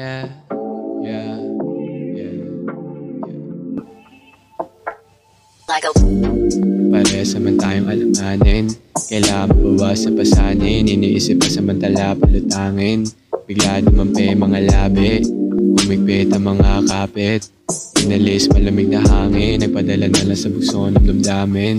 Yeah, yeah, yeah. Parehas naman tayong alamanin. Kailangan mabawasan pasanin. Iniisip pa samantala palutangin. Bigla dumampi mga labi. Umigpit ang mga kapit. Inalis malamig na hangin. Nagpadala na lang sa bukso ng damdamin.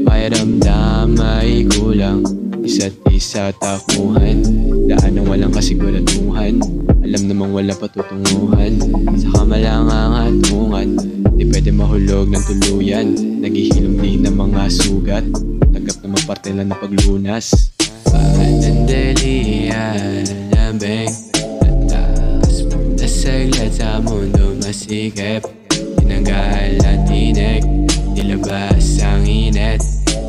Pakiramdam ay kulang. Isa't isa takbuhan. Daan ng walang kasiguraduhan. Alam namang wala patutunguhan. Sa kamalangang hatungan. Di pwede mahulog ng tuluyan. Naghihilom din ng mga sugat. Tanggap naman parte lang na paglunas. Panandalian lamig. Tatas mo na saglat sa mundo masikip. Tinanggal ang tinik. Nilabas ang init.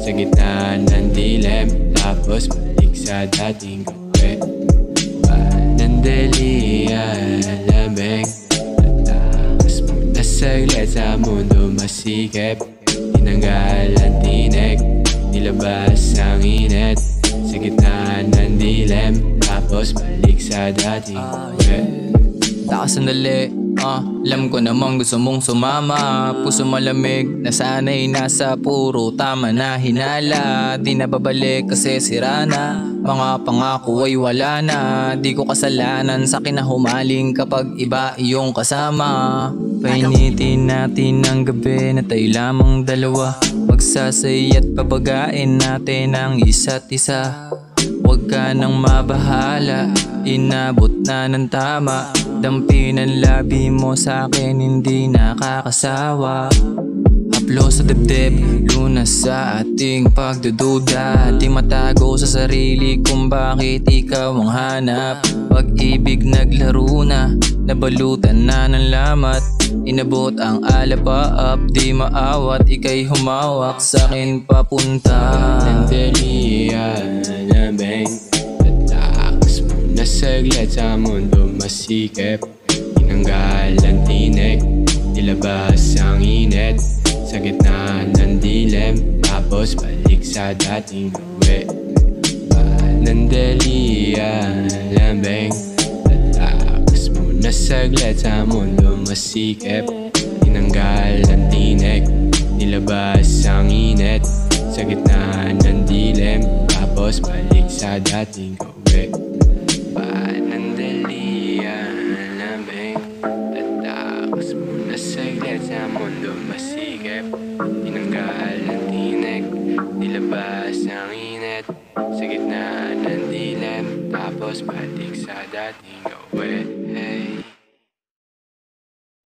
Sa gitna ng dilim. Tapos balik sa dating gawi. Panandalian lamig. Saglit sa mundo masikip. Tinanggal ang tinik. Nilabas ang init. Sa gitna ng dilim. Tapos balik sa dating Takas sandali, alam ko namang gusto mong sumama. Puso malamig, nasanay nasa puro tama na hinala. Di na babalik kasi sira na. Mga pangako ay wala na. Di ko kasalanan sa kinahumaling kapag iba iyong kasama. Painitin natin ang gabi na tayo lamang dalawa. Magsasay at pabagain natin ang isa't isa. Huwag ka nang mabahala, inabot na ng tama. Dampi ng labi mo sa'kin, hindi nakakasawa. Haplo sa dibdib, lunas sa ating pagdududa. Di matago sa sarili kung bakit ikaw ang hanap. Pag-ibig naglaro na, nabalutan na ng lamat. Inabot ang alapaap, di maawat. Ika'y humawak sa'kin papunta. Panandalian lamig. Tatakas mo na saglit sa mundo masikip. Tinanggal ang tinik. Nilabas ang init. Sa gitna ng dilim. Tapos balik sa dating gawi. Panandalian lamig. Tatakas mo na saglit sa mundo masikip. Tinanggal ang tinik. Nilabas ang init. Sa gitna ng dilim. Tapos balik sa dating gawi. Panandalian lamig. Tatakas mo na saglit sa mundo masikip. Tinanggal ang tinik. Nilabas ang init. Sa gitna ng dilim. Tapos balik sa dating